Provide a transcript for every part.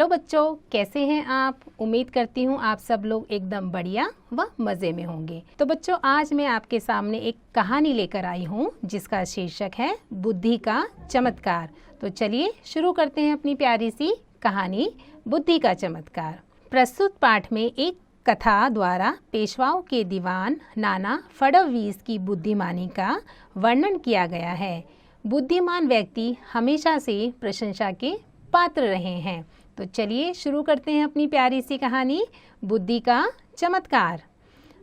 Hello बच्चों, कैसे हैं आप? उम्मीद करती हूँ आप सब लोग एकदम बढ़िया व मज़े में होंगे। तो बच्चों, आज मैं आपके सामने एक कहानी लेकर आई हूँ जिसका शीर्षक है बुद्धि का चमत्कार। तो चलिए शुरू करते हैं अपनी प्यारी सी कहानी बुद्धि का चमत्कार। प्रस्तुत पाठ में एक कथा द्वारा पेशवाओं के दीवान नाना फडणवीस की बुद्धिमानी का वर्णन किया गया है। बुद्धिमान व्यक्ति हमेशा से प्रशंसा के पात्र रहे हैं। तो चलिए शुरू करते हैं अपनी प्यारी सी कहानी बुद्धि का चमत्कार।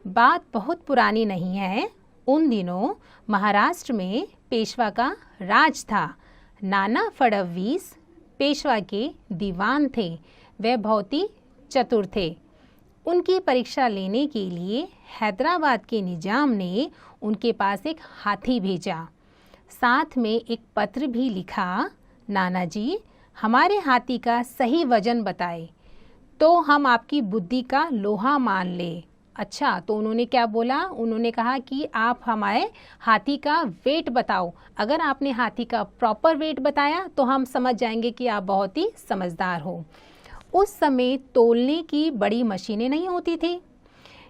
बात बहुत पुरानी नहीं है। उन दिनों महाराष्ट्र में पेशवा का राज था। नाना फडणवीस पेशवा के दीवान थे। वे बहुत ही चतुर थे। उनकी परीक्षा लेने के लिए हैदराबाद के निजाम ने उनके पास एक हाथी भेजा। साथ में एक पत्र भी लिखा, नाना जी, हमारे हाथी का सही वजन बताए तो हम आपकी बुद्धि का लोहा मान ले। अच्छा, तो उन्होंने क्या बोला? उन्होंने कहा कि आप हमारे हाथी का वेट बताओ। अगर आपने हाथी का प्रॉपर वेट बताया तो हम समझ जाएंगे कि आप बहुत ही समझदार हो। उस समय तौलने की बड़ी मशीनें नहीं होती थी।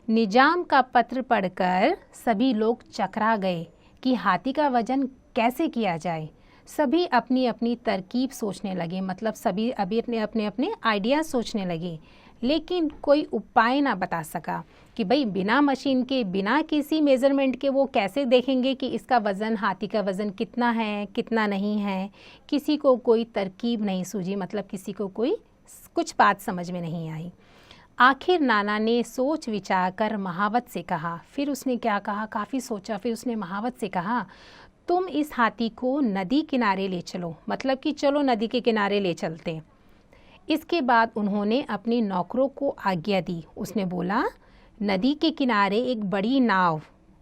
निजाम का पत्र पढ़कर सभी लोग चकरा गए कि हाथी का वजन कैसे किया जाए। सभी अपनी अपनी तरकीब सोचने लगे, मतलब सभी अभी अपने अपने आइडिया सोचने लगे, लेकिन कोई उपाय ना बता सका कि भाई बिना मशीन के, बिना किसी मेज़रमेंट के वो कैसे देखेंगे कि इसका वज़न, हाथी का वज़न कितना है कितना नहीं है। किसी को कोई तरकीब नहीं सूझी, मतलब किसी को कोई कुछ बात समझ में नहीं आई। आखिर नाना ने सोच विचार कर महावत से कहा। फिर उसने क्या कहा? काफ़ी सोचा, फिर उसने महावत से कहा, तुम इस हाथी को नदी किनारे ले चलो, मतलब कि चलो नदी के किनारे ले चलते हैं। इसके बाद उन्होंने अपने नौकरों को आज्ञा दी। उसने बोला, नदी के किनारे एक बड़ी नाव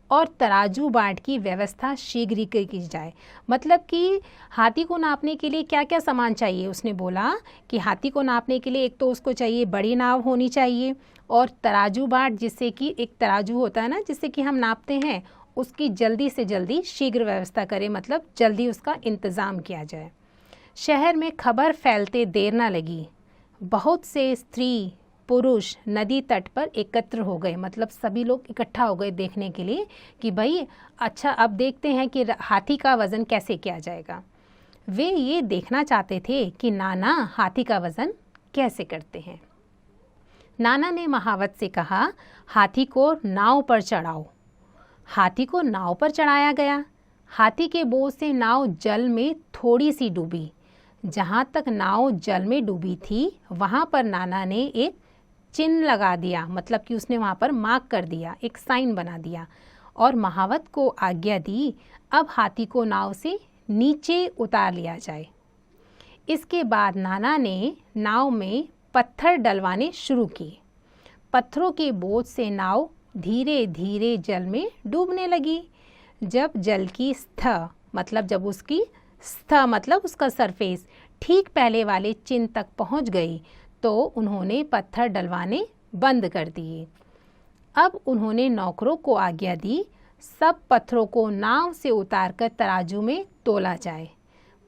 और तराजू बाट की व्यवस्था शीघ्र ही की जाए। मतलब कि हाथी को नापने के लिए क्या क्या सामान चाहिए? उसने बोला कि हाथी को नापने के लिए एक तो उसको चाहिए बड़ी नाव होनी चाहिए, और तराजू बाट, जिससे कि एक तराजू होता है ना जिससे कि हम नापते हैं, उसकी जल्दी से जल्दी शीघ्र व्यवस्था करें, मतलब जल्दी उसका इंतज़ाम किया जाए। शहर में खबर फैलते देर न लगी। बहुत से स्त्री पुरुष नदी तट पर एकत्र हो गए, मतलब सभी लोग इकट्ठा हो गए देखने के लिए कि भाई अच्छा, अब देखते हैं कि हाथी का वज़न कैसे किया जाएगा। वे ये देखना चाहते थे कि नाना हाथी का वज़न कैसे करते हैं। नाना ने महावत से कहा, हाथी को नाव पर चढ़ाओ। हाथी को नाव पर चढ़ाया गया। हाथी के बोझ से नाव जल में थोड़ी सी डूबी। जहाँ तक नाव जल में डूबी थी वहाँ पर नाना ने एक चिन्ह लगा दिया, मतलब कि उसने वहाँ पर मार्क कर दिया, एक साइन बना दिया, और महावत को आज्ञा दी, अब हाथी को नाव से नीचे उतार लिया जाए। इसके बाद नाना ने नाव में पत्थर डलवाने शुरू किए। पत्थरों के बोझ से नाव धीरे धीरे जल में डूबने लगी। जब जल की सतह, मतलब जब उसकी सतह, मतलब उसका सरफेस ठीक पहले वाले चिन्ह तक पहुंच गई तो उन्होंने पत्थर डलवाने बंद कर दिए। अब उन्होंने नौकरों को आज्ञा दी, सब पत्थरों को नाव से उतारकर तराजू में तोला जाए।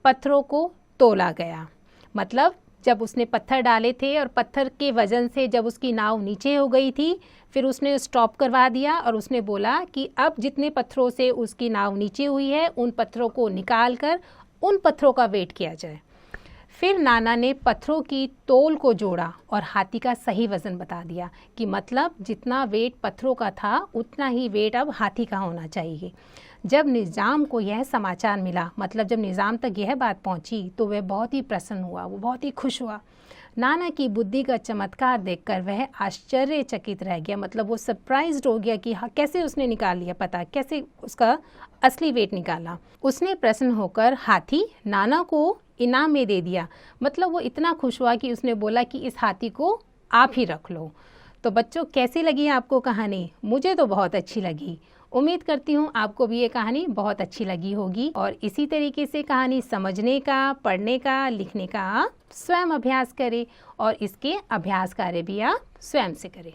पत्थरों को तोला गया, मतलब जब उसने पत्थर डाले थे और पत्थर के वजन से जब उसकी नाव नीचे हो गई थी, फिर उसने स्टॉप करवा दिया और उसने बोला कि अब जितने पत्थरों से उसकी नाव नीचे हुई है उन पत्थरों को निकाल कर उन पत्थरों का वेट किया जाए। फिर नाना ने पत्थरों की तौल को जोड़ा और हाथी का सही वज़न बता दिया कि मतलब जितना वेट पत्थरों का था उतना ही वेट अब हाथी का होना चाहिए। जब निज़ाम को यह समाचार मिला, मतलब जब निज़ाम तक यह बात पहुंची, तो वह बहुत ही प्रसन्न हुआ, वो बहुत ही खुश हुआ। नाना की बुद्धि का चमत्कार देखकर वह आश्चर्यचकित रह गया, मतलब वो सरप्राइज्ड हो गया कि हाँ, कैसे उसने निकाल लिया पता, कैसे उसका असली वेट निकाला। उसने प्रसन्न होकर हाथी नाना को इनाम में दे दिया। मतलब वो इतना खुश हुआ कि उसने बोला कि इस हाथी को आप ही रख लो। तो बच्चों, कैसी लगी आपको कहानी? मुझे तो बहुत अच्छी लगी। उम्मीद करती हूँ आपको भी ये कहानी बहुत अच्छी लगी होगी, और इसी तरीके से कहानी समझने का, पढ़ने का, लिखने का आप स्वयं अभ्यास करें, और इसके अभ्यास कार्य भी आप स्वयं से करें।